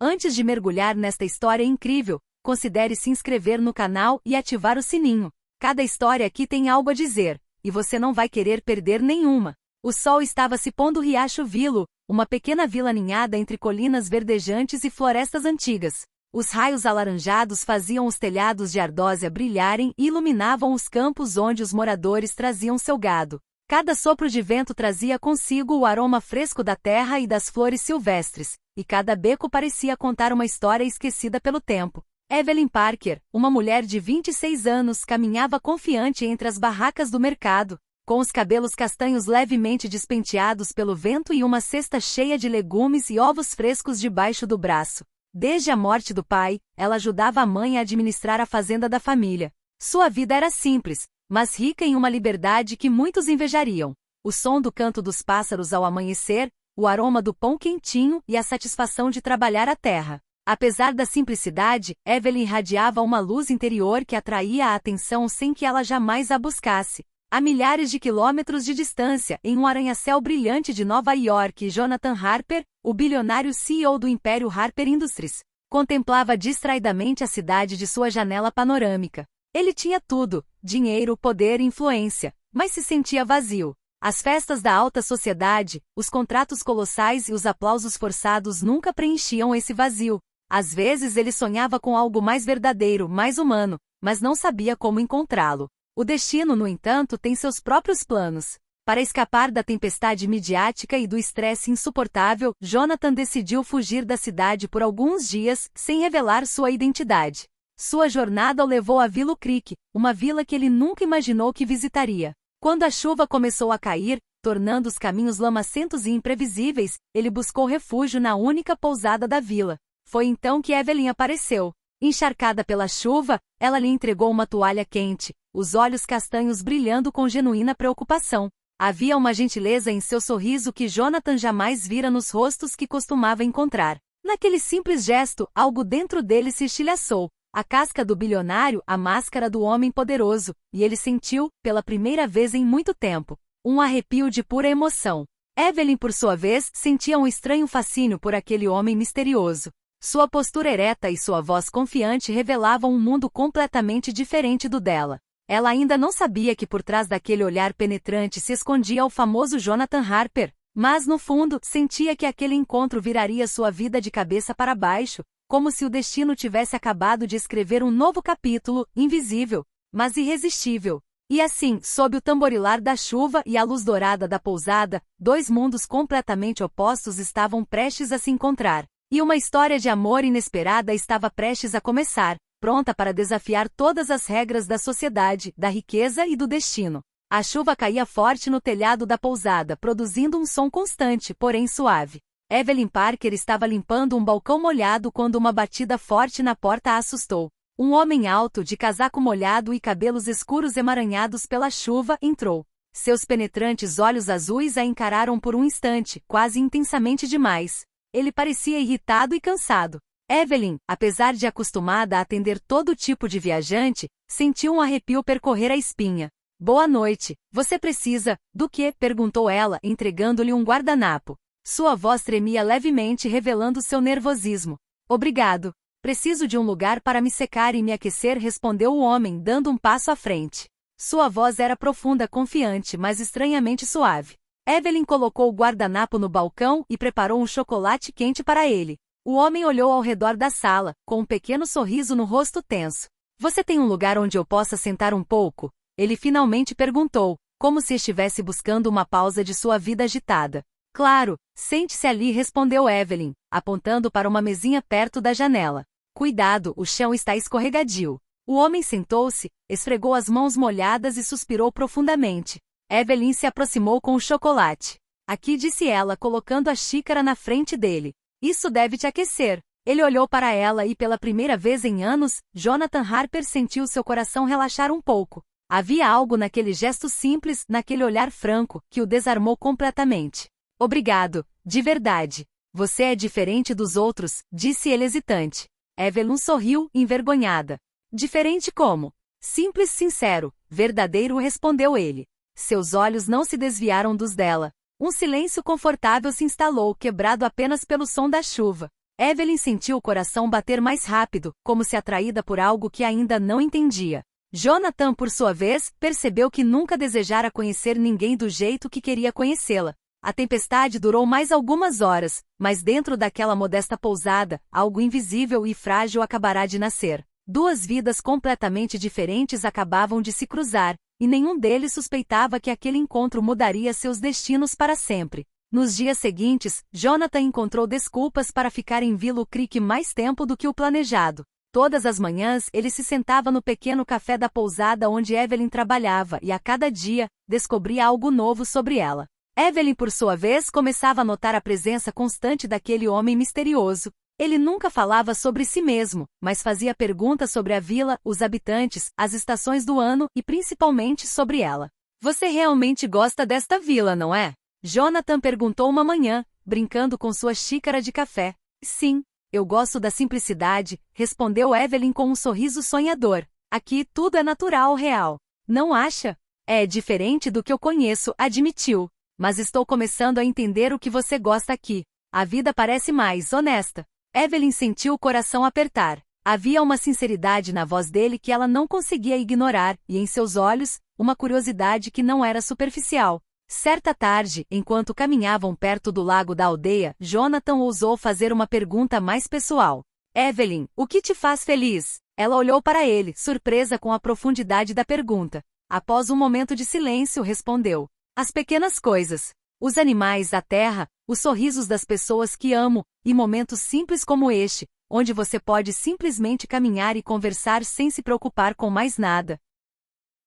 Antes de mergulhar nesta história incrível, considere se inscrever no canal e ativar o sininho. Cada história aqui tem algo a dizer, e você não vai querer perder nenhuma. O sol estava se pondo Riacho Vilo, uma pequena vila aninhada entre colinas verdejantes e florestas antigas. Os raios alaranjados faziam os telhados de ardósia brilharem e iluminavam os campos onde os moradores traziam seu gado. Cada sopro de vento trazia consigo o aroma fresco da terra e das flores silvestres, e cada beco parecia contar uma história esquecida pelo tempo. Evelyn Parker, uma mulher de 26 anos, caminhava confiante entre as barracas do mercado, com os cabelos castanhos levemente despenteados pelo vento e uma cesta cheia de legumes e ovos frescos debaixo do braço. Desde a morte do pai, ela ajudava a mãe a administrar a fazenda da família. Sua vida era simples, mas rica em uma liberdade que muitos invejariam. O som do canto dos pássaros ao amanhecer, o aroma do pão quentinho e a satisfação de trabalhar a terra. Apesar da simplicidade, Evelyn irradiava uma luz interior que atraía a atenção sem que ela jamais a buscasse. A milhares de quilômetros de distância, em um arranha-céu brilhante de Nova York, Jonathan Harper, o bilionário CEO do Império Harper Industries, contemplava distraidamente a cidade de sua janela panorâmica. Ele tinha tudo: dinheiro, poder e influência, mas se sentia vazio. As festas da alta sociedade, os contratos colossais e os aplausos forçados nunca preenchiam esse vazio. Às vezes ele sonhava com algo mais verdadeiro, mais humano, mas não sabia como encontrá-lo. O destino, no entanto, tem seus próprios planos. Para escapar da tempestade midiática e do estresse insuportável, Jonathan decidiu fugir da cidade por alguns dias, sem revelar sua identidade. Sua jornada o levou a Willow Creek, uma vila que ele nunca imaginou que visitaria. Quando a chuva começou a cair, tornando os caminhos lamacentos e imprevisíveis, ele buscou refúgio na única pousada da vila. Foi então que Evelyn apareceu. Encharcada pela chuva, ela lhe entregou uma toalha quente, os olhos castanhos brilhando com genuína preocupação. Havia uma gentileza em seu sorriso que Jonathan jamais vira nos rostos que costumava encontrar. Naquele simples gesto, algo dentro dele se estilhaçou. A casca do bilionário, a máscara do homem poderoso, e ele sentiu, pela primeira vez em muito tempo, um arrepio de pura emoção. Evelyn, por sua vez, sentia um estranho fascínio por aquele homem misterioso. Sua postura ereta e sua voz confiante revelavam um mundo completamente diferente do dela. Ela ainda não sabia que por trás daquele olhar penetrante se escondia o famoso Jonathan Harper, mas no fundo, sentia que aquele encontro viraria sua vida de cabeça para baixo, como se o destino tivesse acabado de escrever um novo capítulo, invisível, mas irresistível. E assim, sob o tamborilar da chuva e a luz dourada da pousada, dois mundos completamente opostos estavam prestes a se encontrar. E uma história de amor inesperada estava prestes a começar, pronta para desafiar todas as regras da sociedade, da riqueza e do destino. A chuva caía forte no telhado da pousada, produzindo um som constante, porém suave. Evelyn Parker estava limpando um balcão molhado quando uma batida forte na porta a assustou. Um homem alto, de casaco molhado e cabelos escuros emaranhados pela chuva, entrou. Seus penetrantes olhos azuis a encararam por um instante, quase intensamente demais. Ele parecia irritado e cansado. Evelyn, apesar de acostumada a atender todo tipo de viajante, sentiu um arrepio percorrer a espinha. Boa noite, você precisa, do quê? Perguntou ela, entregando-lhe um guardanapo. Sua voz tremia levemente, revelando seu nervosismo. Obrigado. Preciso de um lugar para me secar e me aquecer, respondeu o homem, dando um passo à frente. Sua voz era profunda, confiante, mas estranhamente suave. Evelyn colocou o guardanapo no balcão e preparou um chocolate quente para ele. O homem olhou ao redor da sala, com um pequeno sorriso no rosto tenso. Você tem um lugar onde eu possa sentar um pouco? Ele finalmente perguntou, como se estivesse buscando uma pausa de sua vida agitada. Claro, sente-se ali, respondeu Evelyn, apontando para uma mesinha perto da janela. Cuidado, o chão está escorregadio. O homem sentou-se, esfregou as mãos molhadas e suspirou profundamente. Evelyn se aproximou com o chocolate. Aqui, disse ela, colocando a xícara na frente dele. Isso deve te aquecer. Ele olhou para ela e, pela primeira vez em anos, Jonathan Harper sentiu seu coração relaxar um pouco. Havia algo naquele gesto simples, naquele olhar franco, que o desarmou completamente. Obrigado, de verdade. Você é diferente dos outros, disse ele hesitante. Evelyn sorriu, envergonhada. Diferente como? Simples, sincero, verdadeiro, respondeu ele. Seus olhos não se desviaram dos dela. Um silêncio confortável se instalou, quebrado apenas pelo som da chuva. Evelyn sentiu o coração bater mais rápido, como se atraída por algo que ainda não entendia. Jonathan, por sua vez, percebeu que nunca desejara conhecer ninguém do jeito que queria conhecê-la. A tempestade durou mais algumas horas, mas dentro daquela modesta pousada, algo invisível e frágil acabará de nascer. Duas vidas completamente diferentes acabavam de se cruzar, e nenhum deles suspeitava que aquele encontro mudaria seus destinos para sempre. Nos dias seguintes, Jonathan encontrou desculpas para ficar em Willow Creek mais tempo do que o planejado. Todas as manhãs ele se sentava no pequeno café da pousada onde Evelyn trabalhava e a cada dia, descobria algo novo sobre ela. Evelyn, por sua vez, começava a notar a presença constante daquele homem misterioso. Ele nunca falava sobre si mesmo, mas fazia perguntas sobre a vila, os habitantes, as estações do ano e principalmente sobre ela. Você realmente gosta desta vila, não é? Jonathan perguntou uma manhã, brincando com sua xícara de café. Sim, eu gosto da simplicidade, respondeu Evelyn com um sorriso sonhador. Aqui tudo é natural, real. Não acha? É diferente do que eu conheço, admitiu. Mas estou começando a entender o que você gosta aqui. A vida parece mais honesta. Evelyn sentiu o coração apertar. Havia uma sinceridade na voz dele que ela não conseguia ignorar, e em seus olhos, uma curiosidade que não era superficial. Certa tarde, enquanto caminhavam perto do lago da aldeia, Jonathan ousou fazer uma pergunta mais pessoal. Evelyn, o que te faz feliz? Ela olhou para ele, surpresa com a profundidade da pergunta. Após um momento de silêncio, respondeu. As pequenas coisas. Os animais, a terra, os sorrisos das pessoas que amo, e momentos simples como este, onde você pode simplesmente caminhar e conversar sem se preocupar com mais nada.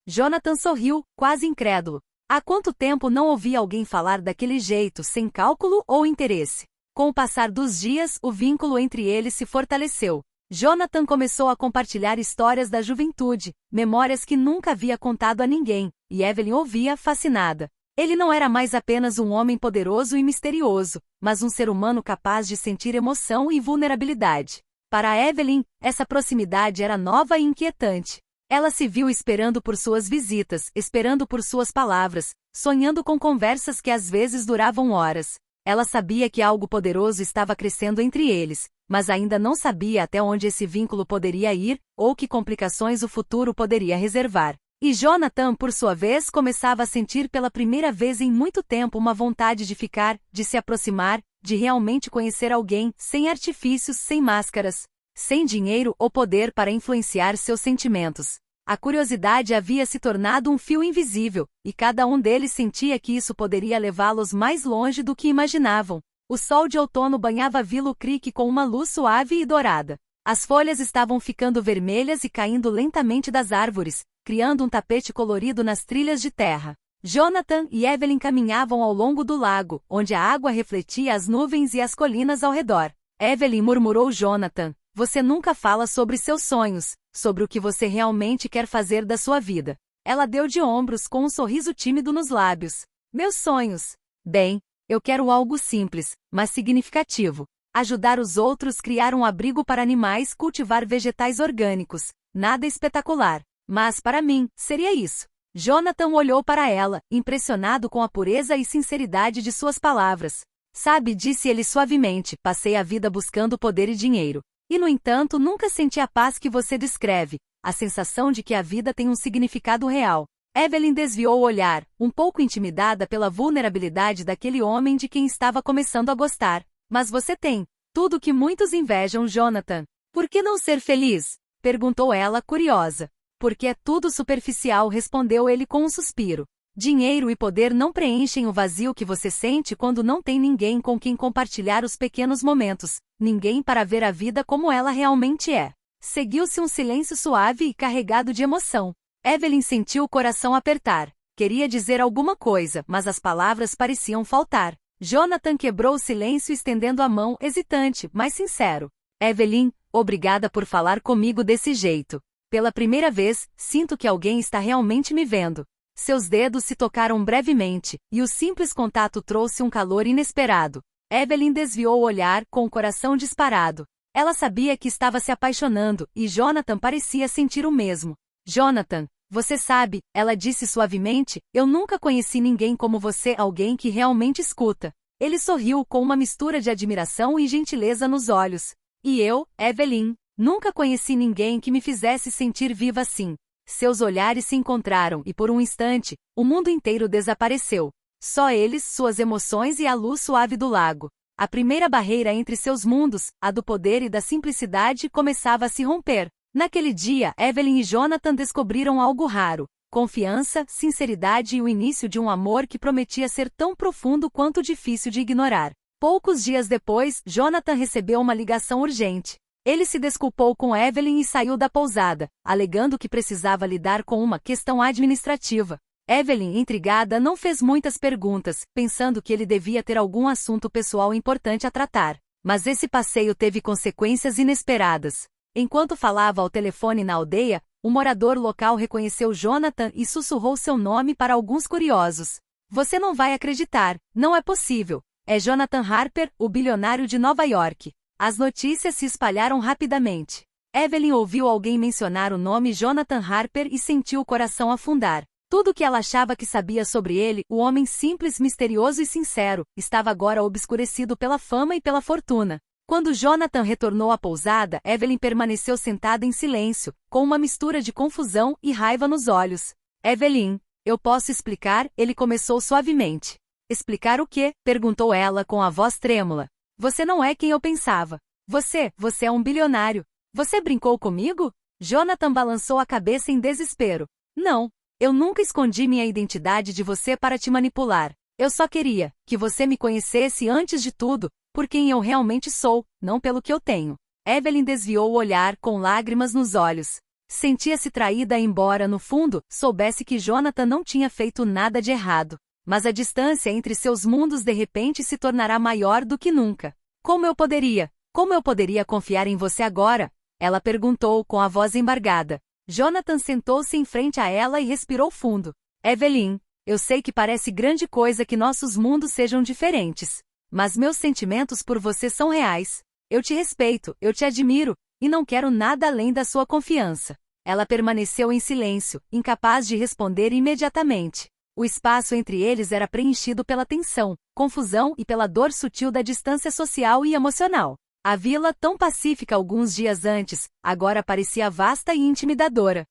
Jonathan sorriu, quase incrédulo. Há quanto tempo não ouvia alguém falar daquele jeito, sem cálculo ou interesse? Com o passar dos dias, o vínculo entre eles se fortaleceu. Jonathan começou a compartilhar histórias da juventude, memórias que nunca havia contado a ninguém, e Evelyn ouvia fascinada. Ele não era mais apenas um homem poderoso e misterioso, mas um ser humano capaz de sentir emoção e vulnerabilidade. Para Evelyn, essa proximidade era nova e inquietante. Ela se viu esperando por suas visitas, esperando por suas palavras, sonhando com conversas que às vezes duravam horas. Ela sabia que algo poderoso estava crescendo entre eles, mas ainda não sabia até onde esse vínculo poderia ir, ou que complicações o futuro poderia reservar. E Jonathan, por sua vez, começava a sentir pela primeira vez em muito tempo uma vontade de ficar, de se aproximar, de realmente conhecer alguém, sem artifícios, sem máscaras, sem dinheiro ou poder para influenciar seus sentimentos. A curiosidade havia se tornado um fio invisível, e cada um deles sentia que isso poderia levá-los mais longe do que imaginavam. O sol de outono banhava Willow Creek com uma luz suave e dourada. As folhas estavam ficando vermelhas e caindo lentamente das árvores, criando um tapete colorido nas trilhas de terra. Jonathan e Evelyn caminhavam ao longo do lago, onde a água refletia as nuvens e as colinas ao redor. Evelyn murmurou Jonathan, você nunca fala sobre seus sonhos, sobre o que você realmente quer fazer da sua vida. Ela deu de ombros com um sorriso tímido nos lábios. Meus sonhos. Bem, eu quero algo simples, mas significativo. Ajudar os outros, criar um abrigo para animais, cultivar vegetais orgânicos. Nada espetacular. Mas para mim, seria isso. Jonathan olhou para ela, impressionado com a pureza e sinceridade de suas palavras. Sabe, disse ele suavemente, passei a vida buscando poder e dinheiro. E no entanto, nunca senti a paz que você descreve, a sensação de que a vida tem um significado real. Evelyn desviou o olhar, um pouco intimidada pela vulnerabilidade daquele homem de quem estava começando a gostar. Mas você tem tudo que muitos invejam, Jonathan. Por que não ser feliz? Perguntou ela, curiosa. Porque é tudo superficial, respondeu ele com um suspiro. Dinheiro e poder não preenchem o vazio que você sente quando não tem ninguém com quem compartilhar os pequenos momentos, ninguém para ver a vida como ela realmente é. Seguiu-se um silêncio suave e carregado de emoção. Evelyn sentiu o coração apertar. Queria dizer alguma coisa, mas as palavras pareciam faltar. Jonathan quebrou o silêncio estendendo a mão, hesitante, mas sincero. Evelyn, obrigada por falar comigo desse jeito. Pela primeira vez, sinto que alguém está realmente me vendo. Seus dedos se tocaram brevemente, e o simples contato trouxe um calor inesperado. Evelyn desviou o olhar, com o coração disparado. Ela sabia que estava se apaixonando, e Jonathan parecia sentir o mesmo. Jonathan, você sabe, ela disse suavemente, eu nunca conheci ninguém como você, alguém que realmente escuta. Ele sorriu com uma mistura de admiração e gentileza nos olhos. E eu, Evelyn, nunca conheci ninguém que me fizesse sentir viva assim. Seus olhares se encontraram e por um instante, o mundo inteiro desapareceu. Só eles, suas emoções e a luz suave do lago. A primeira barreira entre seus mundos, a do poder e da simplicidade, começava a se romper. Naquele dia, Evelyn e Jonathan descobriram algo raro. Confiança, sinceridade e o início de um amor que prometia ser tão profundo quanto difícil de ignorar. Poucos dias depois, Jonathan recebeu uma ligação urgente. Ele se desculpou com Evelyn e saiu da pousada, alegando que precisava lidar com uma questão administrativa. Evelyn, intrigada, não fez muitas perguntas, pensando que ele devia ter algum assunto pessoal importante a tratar. Mas esse passeio teve consequências inesperadas. Enquanto falava ao telefone na aldeia, um morador local reconheceu Jonathan e sussurrou seu nome para alguns curiosos. Você não vai acreditar, não é possível. É Jonathan Harper, o bilionário de Nova York. As notícias se espalharam rapidamente. Evelyn ouviu alguém mencionar o nome Jonathan Harper e sentiu o coração afundar. Tudo o que ela achava que sabia sobre ele, o homem simples, misterioso e sincero, estava agora obscurecido pela fama e pela fortuna. Quando Jonathan retornou à pousada, Evelyn permaneceu sentada em silêncio, com uma mistura de confusão e raiva nos olhos. Evelyn, eu posso explicar? Ele começou suavemente. Explicar o quê? Perguntou ela com a voz trêmula. Você não é quem eu pensava. Você é um bilionário. Você brincou comigo? Jonathan balançou a cabeça em desespero. Não. Eu nunca escondi minha identidade de você para te manipular. Eu só queria que você me conhecesse antes de tudo, por quem eu realmente sou, não pelo que eu tenho. Evelyn desviou o olhar com lágrimas nos olhos. Sentia-se traída embora, no fundo, soubesse que Jonathan não tinha feito nada de errado. Mas a distância entre seus mundos de repente se tornará maior do que nunca. Como eu poderia confiar em você agora? Ela perguntou com a voz embargada. Jonathan sentou-se em frente a ela e respirou fundo. Evelyn, eu sei que parece grande coisa que nossos mundos sejam diferentes. Mas meus sentimentos por você são reais. Eu te respeito, eu te admiro, e não quero nada além da sua confiança. Ela permaneceu em silêncio, incapaz de responder imediatamente. O espaço entre eles era preenchido pela tensão, confusão e pela dor sutil da distância social e emocional. A vila, tão pacífica alguns dias antes, agora parecia vasta e intimidadora.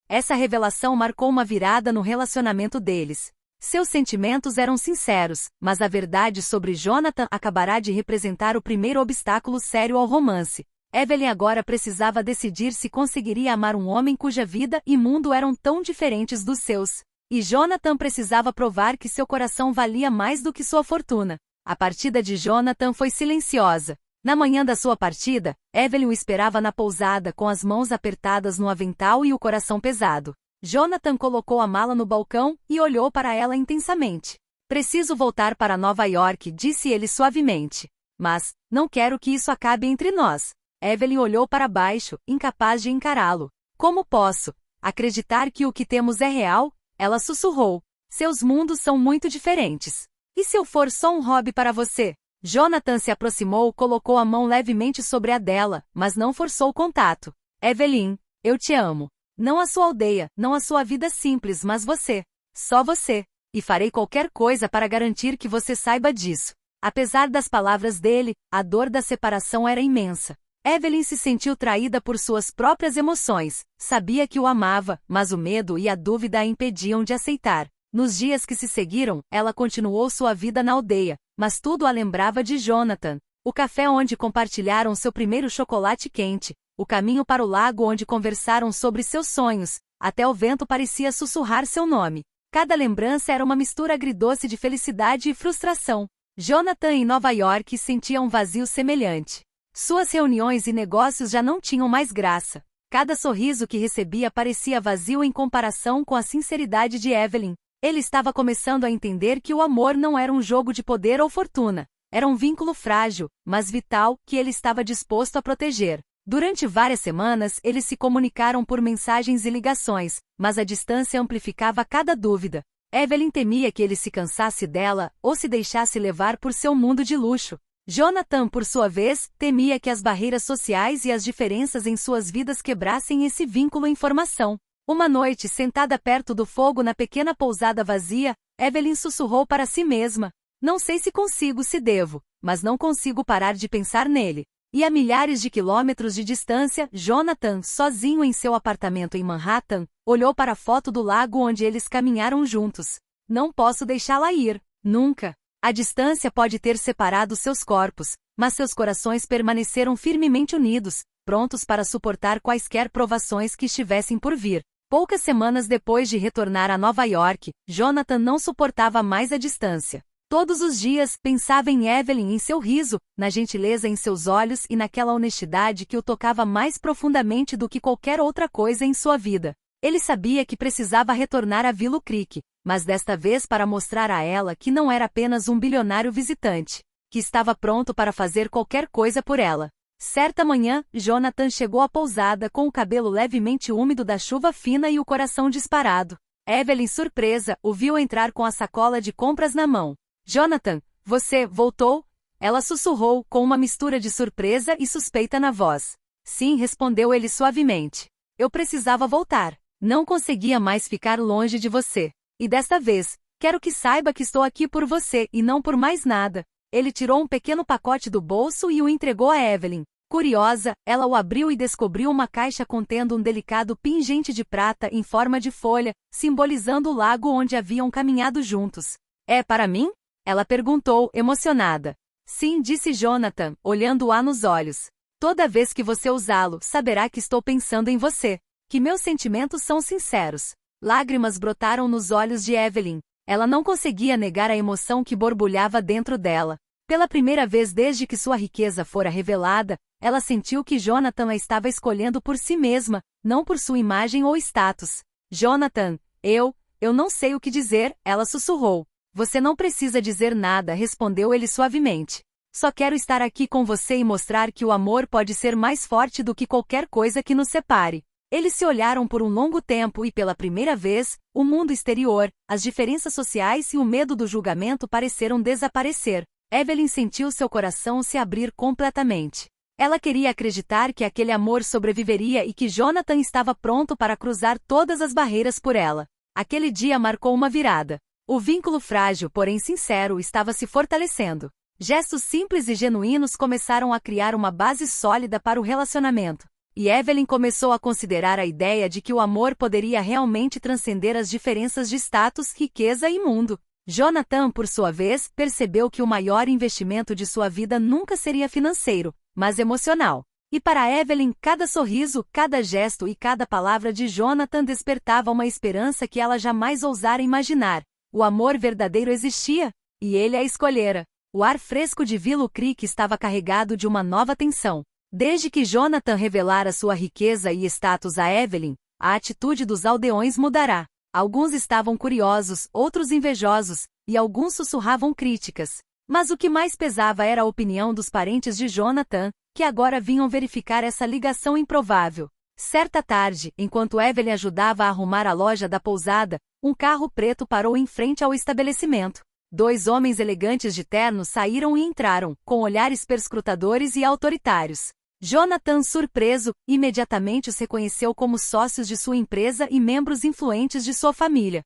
Essa revelação marcou uma virada no relacionamento deles. Seus sentimentos eram sinceros, mas a verdade sobre Jonathan acabará de representar o primeiro obstáculo sério ao romance. Evelyn agora precisava decidir se conseguiria amar um homem cuja vida e mundo eram tão diferentes dos seus. E Jonathan precisava provar que seu coração valia mais do que sua fortuna. A partida de Jonathan foi silenciosa. Na manhã da sua partida, Evelyn o esperava na pousada com as mãos apertadas no avental e o coração pesado. Jonathan colocou a mala no balcão e olhou para ela intensamente. Preciso voltar para Nova York, disse ele suavemente. Mas, não quero que isso acabe entre nós. Evelyn olhou para baixo, incapaz de encará-lo. Como posso acreditar que o que temos é real? Ela sussurrou. Seus mundos são muito diferentes. E se eu for só um hobby para você? Jonathan se aproximou, colocou a mão levemente sobre a dela, mas não forçou o contato. Evelyn, eu te amo. Não a sua aldeia, não a sua vida simples, mas você. Só você. E farei qualquer coisa para garantir que você saiba disso. Apesar das palavras dele, a dor da separação era imensa. Evelyn se sentiu traída por suas próprias emoções. Sabia que o amava, mas o medo e a dúvida a impediam de aceitar. Nos dias que se seguiram, ela continuou sua vida na aldeia, mas tudo a lembrava de Jonathan. O café onde compartilharam seu primeiro chocolate quente, o caminho para o lago onde conversaram sobre seus sonhos, até o vento parecia sussurrar seu nome. Cada lembrança era uma mistura agridoce de felicidade e frustração. Jonathan em Nova York sentia um vazio semelhante. Suas reuniões e negócios já não tinham mais graça. Cada sorriso que recebia parecia vazio em comparação com a sinceridade de Evelyn. Ele estava começando a entender que o amor não era um jogo de poder ou fortuna. Era um vínculo frágil, mas vital, que ele estava disposto a proteger. Durante várias semanas, eles se comunicaram por mensagens e ligações, mas a distância amplificava cada dúvida. Evelyn temia que ele se cansasse dela, ou se deixasse levar por seu mundo de luxo. Jonathan, por sua vez, temia que as barreiras sociais e as diferenças em suas vidas quebrassem esse vínculo em formação. Uma noite, sentada perto do fogo na pequena pousada vazia, Evelyn sussurrou para si mesma. Não sei se consigo, se devo, mas não consigo parar de pensar nele. E a milhares de quilômetros de distância, Jonathan, sozinho em seu apartamento em Manhattan, olhou para a foto do lago onde eles caminharam juntos. Não posso deixá-la ir, nunca. A distância pode ter separado seus corpos, mas seus corações permaneceram firmemente unidos, prontos para suportar quaisquer provações que estivessem por vir. Poucas semanas depois de retornar a Nova York, Jonathan não suportava mais a distância. Todos os dias, pensava em Evelyn, em seu riso, na gentileza em seus olhos e naquela honestidade que o tocava mais profundamente do que qualquer outra coisa em sua vida. Ele sabia que precisava retornar a Willow Creek, mas desta vez para mostrar a ela que não era apenas um bilionário visitante, que estava pronto para fazer qualquer coisa por ela. Certa manhã, Jonathan chegou à pousada com o cabelo levemente úmido da chuva fina e o coração disparado. Evelyn, surpresa, o viu entrar com a sacola de compras na mão. Jonathan, você voltou? Ela sussurrou, com uma mistura de surpresa e suspeita na voz. Sim, respondeu ele suavemente. Eu precisava voltar. Não conseguia mais ficar longe de você. E desta vez, quero que saiba que estou aqui por você e não por mais nada. Ele tirou um pequeno pacote do bolso e o entregou a Evelyn. Curiosa, ela o abriu e descobriu uma caixa contendo um delicado pingente de prata em forma de folha, simbolizando o lago onde haviam caminhado juntos. É para mim? Ela perguntou, emocionada. Sim, disse Jonathan, olhando-a nos olhos. Toda vez que você usá-lo, saberá que estou pensando em você. Que meus sentimentos são sinceros. Lágrimas brotaram nos olhos de Evelyn. Ela não conseguia negar a emoção que borbulhava dentro dela. Pela primeira vez desde que sua riqueza fora revelada, ela sentiu que Jonathan a estava escolhendo por si mesma, não por sua imagem ou status. Jonathan, eu não sei o que dizer, ela sussurrou. Você não precisa dizer nada, respondeu ele suavemente. Só quero estar aqui com você e mostrar que o amor pode ser mais forte do que qualquer coisa que nos separe. Eles se olharam por um longo tempo e pela primeira vez, o mundo exterior, as diferenças sociais e o medo do julgamento pareceram desaparecer. Evelyn sentiu seu coração se abrir completamente. Ela queria acreditar que aquele amor sobreviveria e que Jonathan estava pronto para cruzar todas as barreiras por ela. Aquele dia marcou uma virada. O vínculo frágil, porém sincero, estava se fortalecendo. Gestos simples e genuínos começaram a criar uma base sólida para o relacionamento. E Evelyn começou a considerar a ideia de que o amor poderia realmente transcender as diferenças de status, riqueza e mundo. Jonathan, por sua vez, percebeu que o maior investimento de sua vida nunca seria financeiro, mas emocional. E para Evelyn, cada sorriso, cada gesto e cada palavra de Jonathan despertava uma esperança que ela jamais ousara imaginar. O amor verdadeiro existia, e ele a escolhera. O ar fresco de Willow Creek estava carregado de uma nova tensão. Desde que Jonathan revelara sua riqueza e status a Evelyn, a atitude dos aldeões mudará. Alguns estavam curiosos, outros invejosos, e alguns sussurravam críticas. Mas o que mais pesava era a opinião dos parentes de Jonathan, que agora vinham verificar essa ligação improvável. Certa tarde, enquanto Evelyn ajudava a arrumar a loja da pousada, um carro preto parou em frente ao estabelecimento. 2 homens elegantes de terno saíram e entraram, com olhares perscrutadores e autoritários. Jonathan, surpreso, imediatamente os reconheceu como sócios de sua empresa e membros influentes de sua família.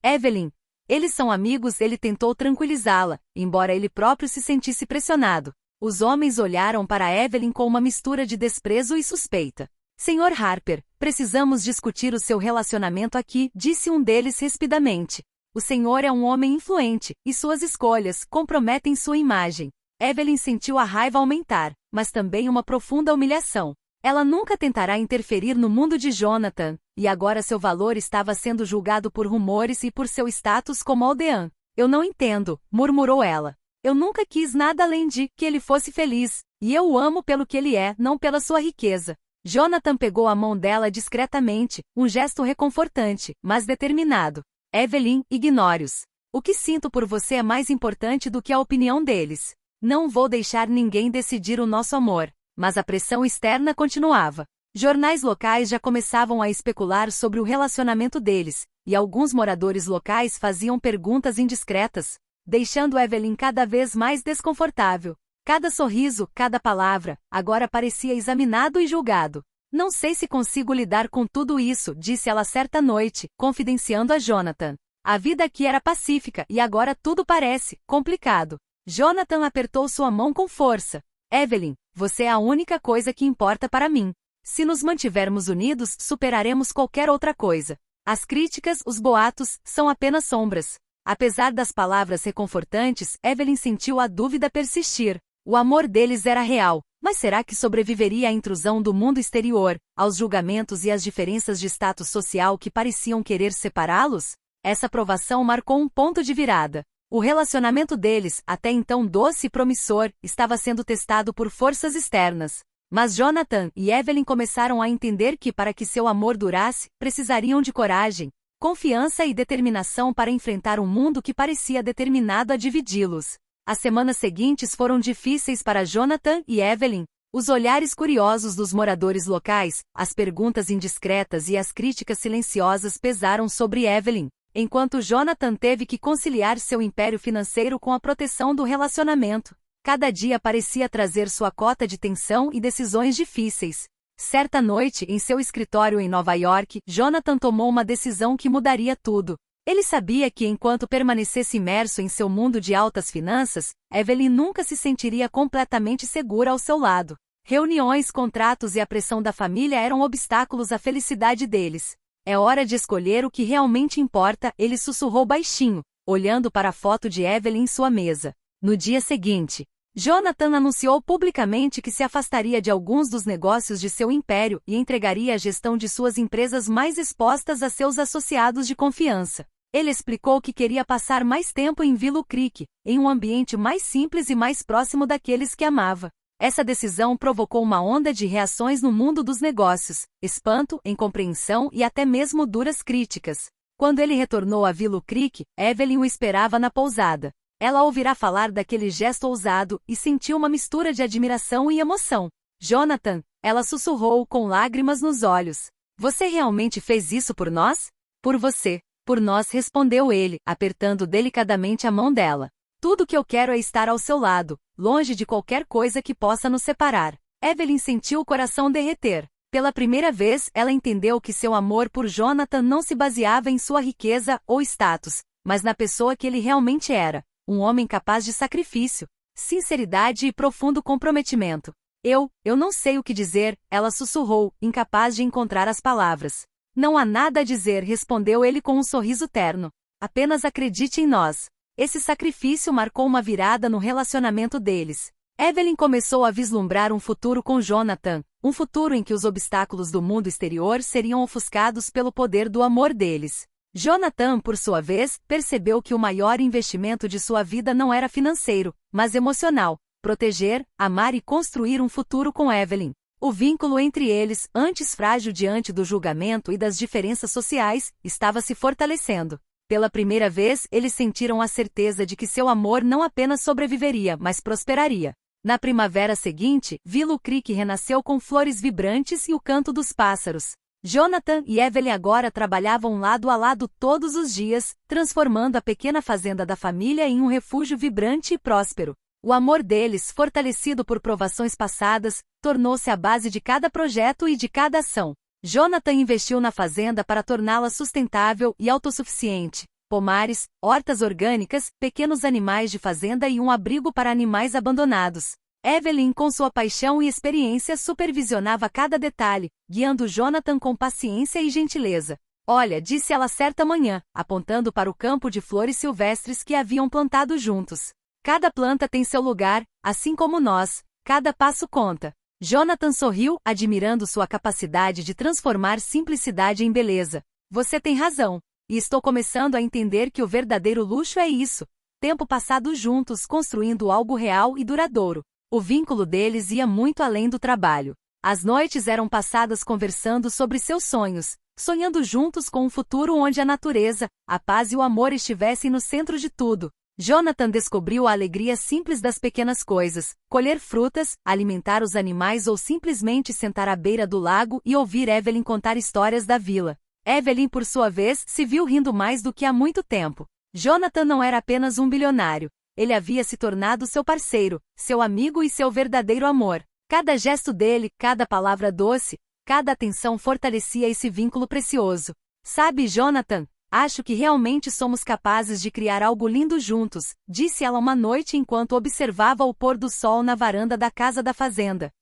Evelyn, eles são amigos, ele tentou tranquilizá-la, embora ele próprio se sentisse pressionado. Os homens olharam para Evelyn com uma mistura de desprezo e suspeita. Sr. Harper, precisamos discutir o seu relacionamento aqui, disse um deles rispidamente. O senhor é um homem influente, e suas escolhas comprometem sua imagem. Evelyn sentiu a raiva aumentar, mas também uma profunda humilhação. Ela nunca tentará interferir no mundo de Jonathan, e agora seu valor estava sendo julgado por rumores e por seu status como aldeã. Eu não entendo, murmurou ela. Eu nunca quis nada além de que ele fosse feliz, e eu o amo pelo que ele é, não pela sua riqueza. Jonathan pegou a mão dela discretamente, um gesto reconfortante, mas determinado. Evelyn, ignore-os. O que sinto por você é mais importante do que a opinião deles. Não vou deixar ninguém decidir o nosso amor. Mas a pressão externa continuava. Jornais locais já começavam a especular sobre o relacionamento deles, e alguns moradores locais faziam perguntas indiscretas, deixando Evelyn cada vez mais desconfortável. Cada sorriso, cada palavra, agora parecia examinado e julgado. Não sei se consigo lidar com tudo isso, disse ela certa noite, confidenciando a Jonathan. A vida aqui era pacífica e agora tudo parece complicado. Jonathan apertou sua mão com força. Evelyn, você é a única coisa que importa para mim. Se nos mantivermos unidos, superaremos qualquer outra coisa. As críticas, os boatos, são apenas sombras. Apesar das palavras reconfortantes, Evelyn sentiu a dúvida persistir. O amor deles era real, mas será que sobreviveria à intrusão do mundo exterior, aos julgamentos e às diferenças de status social que pareciam querer separá-los? Essa provação marcou um ponto de virada. O relacionamento deles, até então doce e promissor, estava sendo testado por forças externas. Mas Jonathan e Evelyn começaram a entender que para que seu amor durasse, precisariam de coragem, confiança e determinação para enfrentar um mundo que parecia determinado a dividi-los. As semanas seguintes foram difíceis para Jonathan e Evelyn. Os olhares curiosos dos moradores locais, as perguntas indiscretas e as críticas silenciosas pesaram sobre Evelyn, enquanto Jonathan teve que conciliar seu império financeiro com a proteção do relacionamento. Cada dia parecia trazer sua cota de tensão e decisões difíceis. Certa noite, em seu escritório em Nova York, Jonathan tomou uma decisão que mudaria tudo. Ele sabia que enquanto permanecesse imerso em seu mundo de altas finanças, Evelyn nunca se sentiria completamente segura ao seu lado. Reuniões, contratos e a pressão da família eram obstáculos à felicidade deles. É hora de escolher o que realmente importa, ele sussurrou baixinho, olhando para a foto de Evelyn em sua mesa. No dia seguinte, Jonathan anunciou publicamente que se afastaria de alguns dos negócios de seu império e entregaria a gestão de suas empresas mais expostas a seus associados de confiança. Ele explicou que queria passar mais tempo em Willow Creek, em um ambiente mais simples e mais próximo daqueles que amava. Essa decisão provocou uma onda de reações no mundo dos negócios, espanto, incompreensão e até mesmo duras críticas. Quando ele retornou a Willow Creek, Evelyn o esperava na pousada. Ela ouvirá falar daquele gesto ousado e sentiu uma mistura de admiração e emoção. Jonathan, ela sussurrou com lágrimas nos olhos. Você realmente fez isso por nós? Por você. Por nós, respondeu ele, apertando delicadamente a mão dela. Tudo que eu quero é estar ao seu lado, longe de qualquer coisa que possa nos separar. Evelyn sentiu o coração derreter. Pela primeira vez, ela entendeu que seu amor por Jonathan não se baseava em sua riqueza ou status, mas na pessoa que ele realmente era, um homem capaz de sacrifício, sinceridade e profundo comprometimento. Eu não sei o que dizer, ela sussurrou, incapaz de encontrar as palavras. Não há nada a dizer, respondeu ele com um sorriso terno. Apenas acredite em nós. Esse sacrifício marcou uma virada no relacionamento deles. Evelyn começou a vislumbrar um futuro com Jonathan, um futuro em que os obstáculos do mundo exterior seriam ofuscados pelo poder do amor deles. Jonathan, por sua vez, percebeu que o maior investimento de sua vida não era financeiro, mas emocional. Proteger, amar e construir um futuro com Evelyn. O vínculo entre eles, antes frágil diante do julgamento e das diferenças sociais, estava se fortalecendo. Pela primeira vez, eles sentiram a certeza de que seu amor não apenas sobreviveria, mas prosperaria. Na primavera seguinte, Willow Creek renasceu com flores vibrantes e o canto dos pássaros. Jonathan e Evelyn agora trabalhavam lado a lado todos os dias, transformando a pequena fazenda da família em um refúgio vibrante e próspero. O amor deles, fortalecido por provações passadas, tornou-se a base de cada projeto e de cada ação. Jonathan investiu na fazenda para torná-la sustentável e autossuficiente. Pomares, hortas orgânicas, pequenos animais de fazenda e um abrigo para animais abandonados. Evelyn, com sua paixão e experiência, supervisionava cada detalhe, guiando Jonathan com paciência e gentileza. Olha, disse ela certa manhã, apontando para o campo de flores silvestres que haviam plantado juntos. Cada planta tem seu lugar, assim como nós, cada passo conta. Jonathan sorriu, admirando sua capacidade de transformar simplicidade em beleza. Você tem razão. E estou começando a entender que o verdadeiro luxo é isso. Tempo passado juntos construindo algo real e duradouro. O vínculo deles ia muito além do trabalho. As noites eram passadas conversando sobre seus sonhos, sonhando juntos com um futuro onde a natureza, a paz e o amor estivessem no centro de tudo. Jonathan descobriu a alegria simples das pequenas coisas, colher frutas, alimentar os animais ou simplesmente sentar à beira do lago e ouvir Evelyn contar histórias da vila. Evelyn, por sua vez, se viu rindo mais do que há muito tempo. Jonathan não era apenas um bilionário. Ele havia se tornado seu parceiro, seu amigo e seu verdadeiro amor. Cada gesto dele, cada palavra doce, cada atenção fortalecia esse vínculo precioso. Sabe, Jonathan, Acho que realmente somos capazes de criar algo lindo juntos, disse ela uma noite enquanto observava o pôr do sol na varanda da casa da fazenda.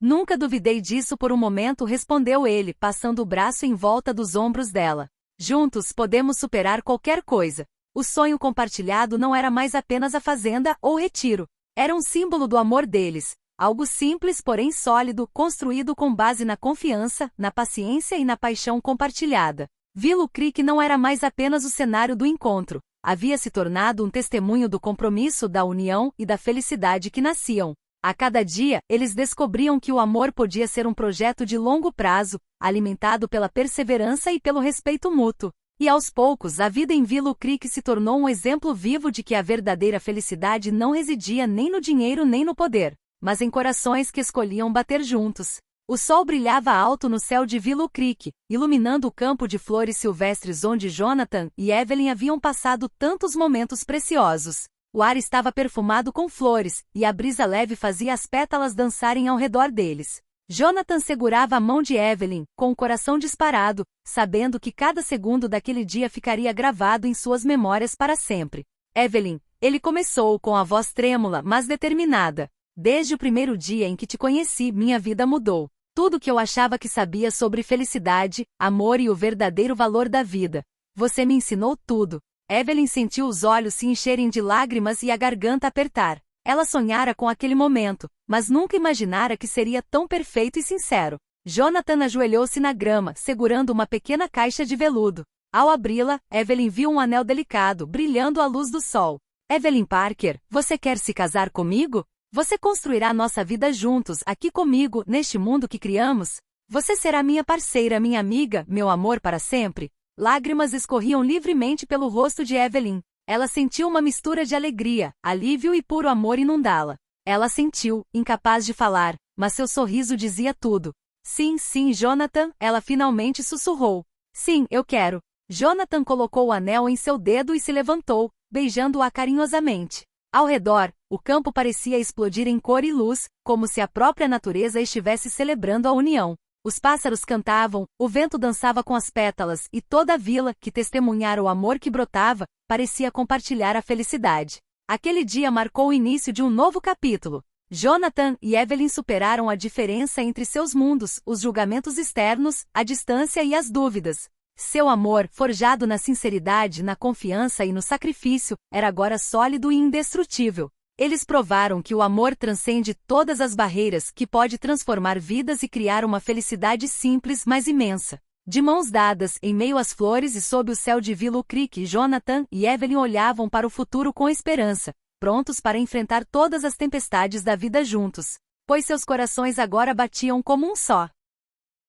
Nunca duvidei disso por um momento, respondeu ele, passando o braço em volta dos ombros dela. Juntos podemos superar qualquer coisa. O sonho compartilhado não era mais apenas a fazenda ou retiro. Era um símbolo do amor deles. Algo simples, porém sólido, construído com base na confiança, na paciência e na paixão compartilhada. Willow Creek não era mais apenas o cenário do encontro. Havia se tornado um testemunho do compromisso, da união e da felicidade que nasciam. A cada dia, eles descobriam que o amor podia ser um projeto de longo prazo, alimentado pela perseverança e pelo respeito mútuo. E aos poucos, a vida em Willow Creek se tornou um exemplo vivo de que a verdadeira felicidade não residia nem no dinheiro nem no poder, mas em corações que escolhiam bater juntos. O sol brilhava alto no céu de Willow Creek, iluminando o campo de flores silvestres onde Jonathan e Evelyn haviam passado tantos momentos preciosos. O ar estava perfumado com flores, e a brisa leve fazia as pétalas dançarem ao redor deles. Jonathan segurava a mão de Evelyn, com o coração disparado, sabendo que cada segundo daquele dia ficaria gravado em suas memórias para sempre. Evelyn, ele começou com a voz trêmula, mas determinada. Desde o primeiro dia em que te conheci, minha vida mudou. Tudo que eu achava que sabia sobre felicidade, amor e o verdadeiro valor da vida. Você me ensinou tudo. Evelyn sentiu os olhos se encherem de lágrimas e a garganta apertar. Ela sonhara com aquele momento, mas nunca imaginara que seria tão perfeito e sincero. Jonathan ajoelhou-se na grama, segurando uma pequena caixa de veludo. Ao abri-la, Evelyn viu um anel delicado, brilhando à luz do sol. Evelyn Parker, você quer se casar comigo? Você construirá nossa vida juntos, aqui comigo, neste mundo que criamos? Você será minha parceira, minha amiga, meu amor para sempre? Lágrimas escorriam livremente pelo rosto de Evelyn. Ela sentiu uma mistura de alegria, alívio e puro amor inundá-la. Ela sentiu, incapaz de falar, mas seu sorriso dizia tudo. Sim, sim, Jonathan, ela finalmente sussurrou. Sim, eu quero. Jonathan colocou o anel em seu dedo e se levantou, beijando-a carinhosamente. Ao redor, o campo parecia explodir em cor e luz, como se a própria natureza estivesse celebrando a união. Os pássaros cantavam, o vento dançava com as pétalas, e toda a vila, que testemunhara o amor que brotava, parecia compartilhar a felicidade. Aquele dia marcou o início de um novo capítulo. Jonathan e Evelyn superaram a diferença entre seus mundos, os julgamentos externos, a distância e as dúvidas. Seu amor, forjado na sinceridade, na confiança e no sacrifício, era agora sólido e indestrutível. Eles provaram que o amor transcende todas as barreiras, que pode transformar vidas e criar uma felicidade simples, mas imensa. De mãos dadas, em meio às flores e sob o céu de Willow Creek, Jonathan e Evelyn olhavam para o futuro com esperança, prontos para enfrentar todas as tempestades da vida juntos, pois seus corações agora batiam como um só.